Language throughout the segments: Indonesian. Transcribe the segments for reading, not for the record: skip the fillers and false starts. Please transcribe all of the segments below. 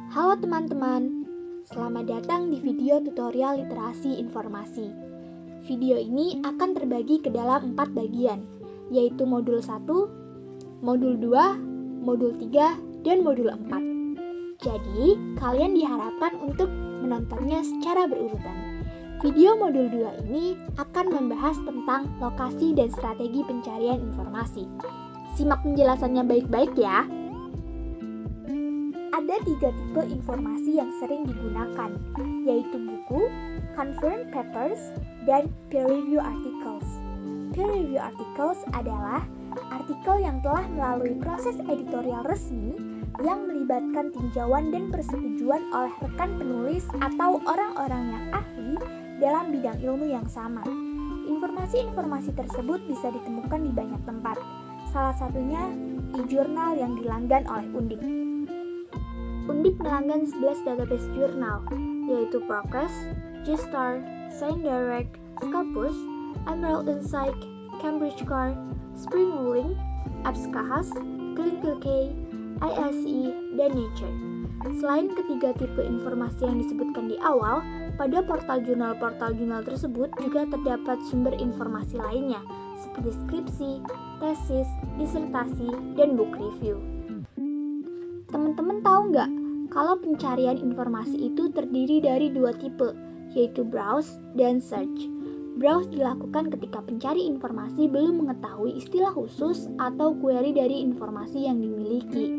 Halo teman-teman, selamat datang di video tutorial literasi informasi. Video ini akan terbagi ke dalam 4 bagian, yaitu modul 1, modul 2, modul 3, dan modul 4. Jadi, kalian diharapkan untuk menontonnya secara berurutan. Video modul 2 ini akan membahas tentang lokasi dan strategi pencarian informasi. Simak penjelasannya baik-baik ya. Ada 3 tipe informasi yang sering digunakan, yaitu buku, confirmed papers, dan peer review articles. Peer review articles adalah artikel yang telah melalui proses editorial resmi yang melibatkan tinjauan dan persetujuan oleh rekan penulis atau orang-orang yang ahli dalam bidang ilmu yang sama. Informasi-informasi tersebut bisa ditemukan di banyak tempat, salah satunya e-jurnal yang dilanggan oleh Undip. Undip melanggan 11 database jurnal, yaitu ProQuest, JSTOR, ScienceDirect, Scopus, Emerald Insight, Cambridge Core, Spring Ruling, APSCAHAS, ClinicalK, ISE, dan Nature. Selain ketiga tipe informasi yang disebutkan di awal, pada portal jurnal tersebut juga terdapat sumber informasi lainnya, seperti skripsi, tesis, disertasi, dan book review. Teman-teman tahu nggak kalau pencarian informasi itu terdiri dari 2 tipe, yaitu browse dan search. Browse dilakukan ketika pencari informasi belum mengetahui istilah khusus atau query dari informasi yang dimiliki.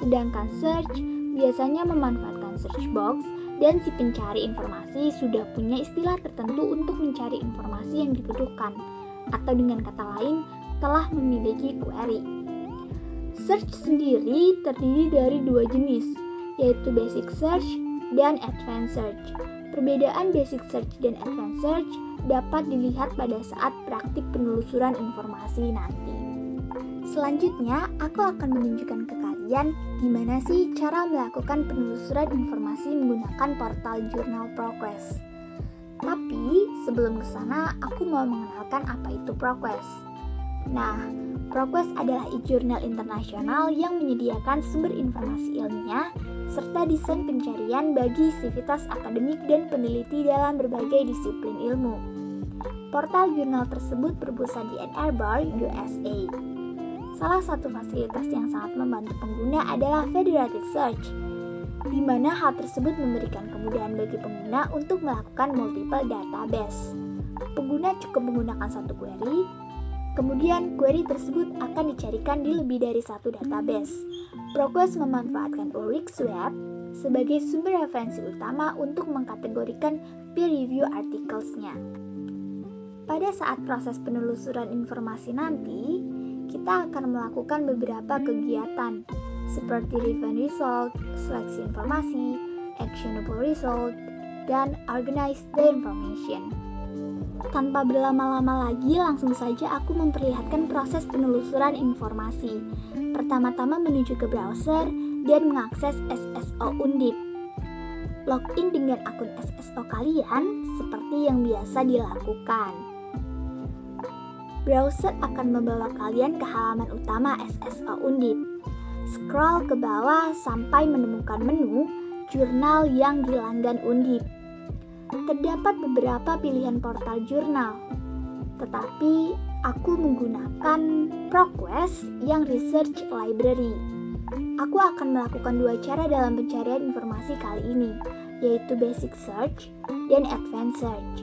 Sedangkan search biasanya memanfaatkan search box dan si pencari informasi sudah punya istilah tertentu untuk mencari informasi yang dibutuhkan, atau dengan kata lain, telah memiliki query. Search sendiri terdiri dari 2 jenis, yaitu basic search dan advanced search. Perbedaan basic search dan advanced search dapat dilihat pada saat praktik penelusuran informasi nanti. Selanjutnya, aku akan menunjukkan ke kalian gimana sih cara melakukan penelusuran informasi menggunakan portal jurnal ProQuest. Tapi, sebelum ke sana, aku mau mengenalkan apa itu ProQuest. Nah, ProQuest adalah e-jurnal internasional yang menyediakan sumber informasi ilmiah serta desain pencarian bagi sivitas akademik dan peneliti dalam berbagai disiplin ilmu. Portal jurnal tersebut berpusat di Ann Arbor, USA. Salah satu fasilitas yang sangat membantu pengguna adalah federated search, di mana hal tersebut memberikan kemudahan bagi pengguna untuk melakukan multiple database. Pengguna cukup menggunakan satu query, kemudian query tersebut akan dicarikan di lebih dari satu database. ProQuest memanfaatkan Ulrich's Web sebagai sumber referensi utama untuk mengkategorikan peer review articles-nya. Pada saat proses penelusuran informasi nanti, kita akan melakukan beberapa kegiatan seperti Refine Result, Seleksi Informasi, Actionable Result, dan Organize the Information. Tanpa berlama-lama lagi, langsung saja aku memperlihatkan proses penelusuran informasi. Pertama-tama menuju ke browser dan mengakses SSO Undip. Login dengan akun SSO kalian seperti yang biasa dilakukan. Browser akan membawa kalian ke halaman utama SSO Undip. Scroll ke bawah sampai menemukan menu jurnal yang dilanggan Undip. Terdapat beberapa pilihan portal jurnal, tetapi aku menggunakan ProQuest yang Research Library. Aku akan melakukan 2 cara dalam pencarian informasi kali ini, yaitu Basic Search dan Advanced Search.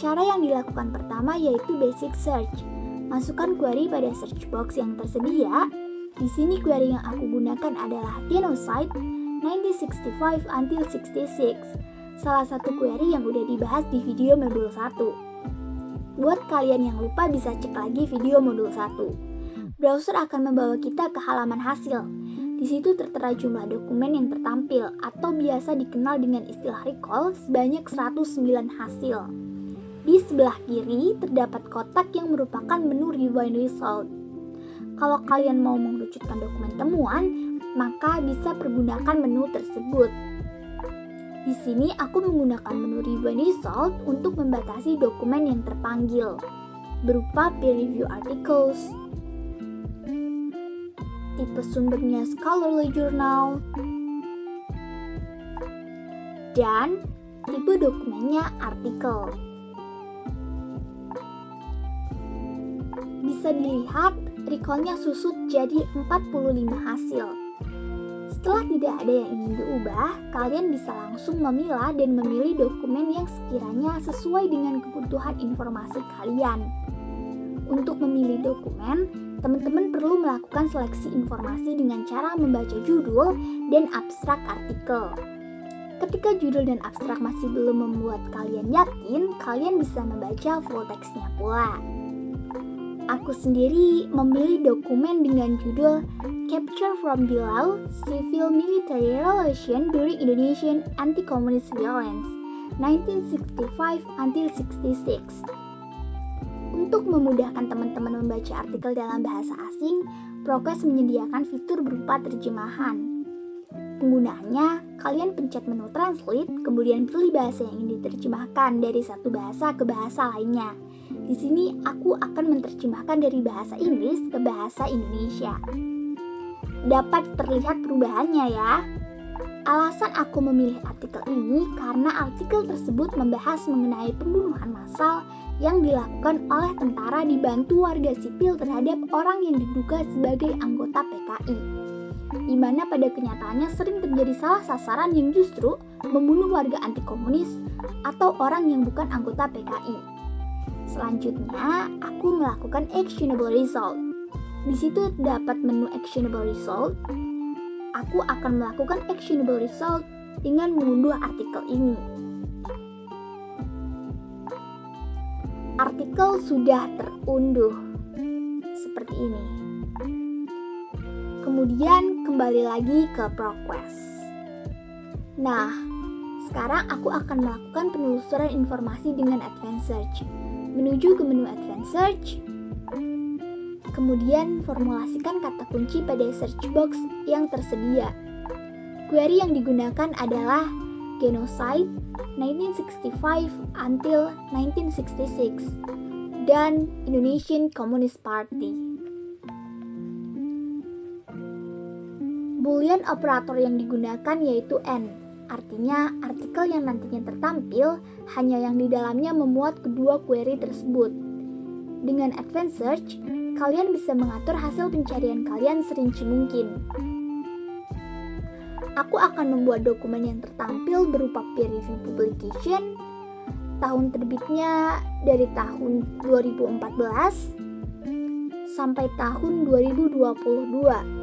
Cara yang dilakukan pertama yaitu Basic Search. Masukkan query pada search box yang tersedia. Di sini query yang aku gunakan adalah Genocide 1965 until 66. Salah satu query yang udah dibahas di video modul 1. Buat kalian yang lupa bisa cek lagi video modul 1. Browser akan membawa kita ke halaman hasil. Di situ tertera jumlah dokumen yang tertampil atau biasa dikenal dengan istilah recall sebanyak 109 hasil. Di sebelah kiri terdapat kotak yang merupakan menu Refine Result. Kalau kalian mau mengerucutkan dokumen temuan, maka bisa pergunakan menu tersebut. Di sini aku menggunakan menu Refine Result untuk membatasi dokumen yang terpanggil, berupa peer review articles, tipe sumbernya scholarly journal, Dan tipe dokumennya artikel. Bisa dilihat recall-nya susut jadi 45 hasil. Setelah tidak ada yang ingin diubah, kalian bisa langsung memilah dan memilih dokumen yang sekiranya sesuai dengan kebutuhan informasi kalian. Untuk memilih dokumen, teman-teman perlu melakukan seleksi informasi dengan cara membaca judul dan abstrak artikel. Ketika judul dan abstrak masih belum membuat kalian yakin, kalian bisa membaca full text-nya pula. Aku sendiri memilih dokumen dengan judul Capture from Below, Civil-Military Relation During Indonesian Anti-Communist Violence, 1965-66. Untuk memudahkan teman-teman membaca artikel dalam bahasa asing, Progress menyediakan fitur berupa terjemahan. Penggunaannya, kalian pencet menu Translate, kemudian pilih bahasa yang ingin diterjemahkan dari satu bahasa ke bahasa lainnya. Di sini aku akan menerjemahkan dari bahasa Inggris ke bahasa Indonesia. Dapat terlihat perubahannya ya. Alasan aku memilih artikel ini karena artikel tersebut membahas mengenai pembunuhan massal yang dilakukan oleh tentara dibantu warga sipil terhadap orang yang diduga sebagai anggota PKI, di mana pada kenyataannya sering terjadi salah sasaran yang justru membunuh warga anti komunis atau orang yang bukan anggota PKI. Selanjutnya, aku melakukan actionable result. Di situ terdapat menu actionable result. Aku akan melakukan actionable result dengan mengunduh artikel ini. Artikel sudah terunduh seperti ini. Kemudian kembali lagi ke Progress. Nah, sekarang aku akan melakukan penelusuran informasi dengan Advanced Search. Menuju ke menu Advanced Search, kemudian formulasikan kata kunci pada search box yang tersedia. Query yang digunakan adalah Genocide 1965 until 1966 dan Indonesian Communist Party. Boolean operator yang digunakan yaitu N. Artinya, artikel yang nantinya tertampil hanya yang di dalamnya memuat kedua query tersebut. Dengan Advanced Search, kalian bisa mengatur hasil pencarian kalian serinci mungkin. Aku akan membuat dokumen yang tertampil berupa peer review publication, tahun terbitnya dari tahun 2014 sampai tahun 2022.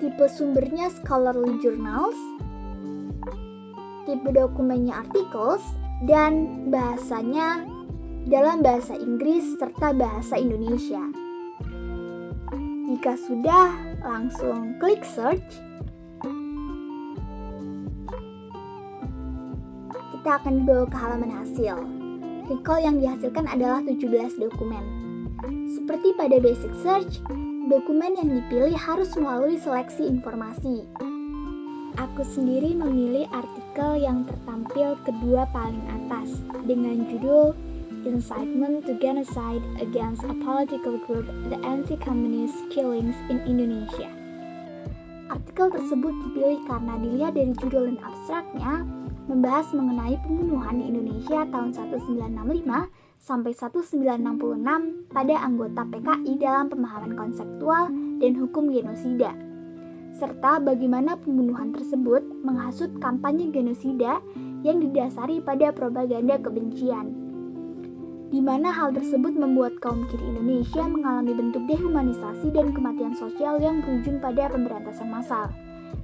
Tipe sumbernya scholarly journals, tipe dokumennya articles, dan bahasanya dalam bahasa Inggris serta bahasa Indonesia. Jika sudah, langsung klik search. Kita akan dibawa ke halaman hasil. Recall yang dihasilkan adalah 17 dokumen. Seperti pada basic search, dokumen yang dipilih harus melalui seleksi informasi. Aku sendiri memilih artikel yang tertampil kedua paling atas dengan judul Incitement to Genocide Against a Political Group, The Anti-Communist Killings in Indonesia. Artikel tersebut dipilih karena dilihat dari judul dan abstraknya membahas mengenai pembunuhan di Indonesia tahun 1965 sampai 1966 pada anggota PKI dalam pemahaman konseptual dan hukum genosida, serta bagaimana pembunuhan tersebut menghasut kampanye genosida yang didasari pada propaganda kebencian, di mana hal tersebut membuat kaum kiri Indonesia mengalami bentuk dehumanisasi dan kematian sosial yang berujung pada pemberantasan massal.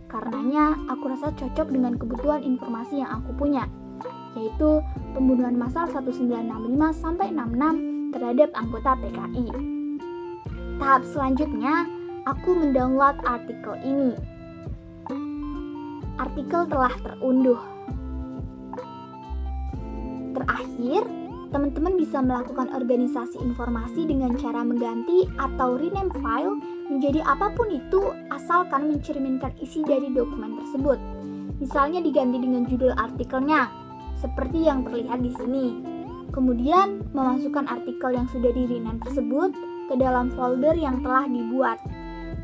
Karenanya, aku rasa cocok dengan kebutuhan informasi yang aku punya, yaitu pembunuhan massal 1965 sampai 66 terhadap anggota PKI. Tahap selanjutnya, aku mendownload artikel ini. Artikel telah terunduh. Terakhir, teman-teman bisa melakukan organisasi informasi dengan cara mengganti atau rename file menjadi apapun itu asalkan mencerminkan isi dari dokumen tersebut. Misalnya diganti dengan judul artikelnya, seperti yang terlihat di sini. Kemudian, memasukkan artikel yang sudah di-rename tersebut ke dalam folder yang telah dibuat.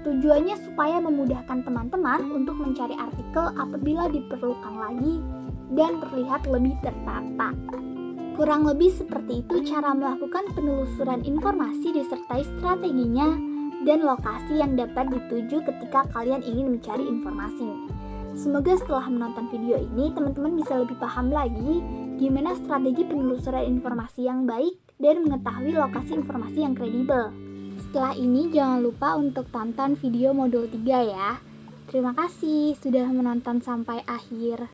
Tujuannya supaya memudahkan teman-teman untuk mencari artikel apabila diperlukan lagi dan terlihat lebih tertata. Kurang lebih seperti itu cara melakukan penelusuran informasi disertai strateginya dan lokasi yang dapat dituju ketika kalian ingin mencari informasi. Semoga setelah menonton video ini, teman-teman bisa lebih paham lagi gimana strategi penelusuran informasi yang baik dan mengetahui lokasi informasi yang kredibel. Setelah ini jangan lupa untuk tonton video modul 3 ya. Terima kasih sudah menonton sampai akhir.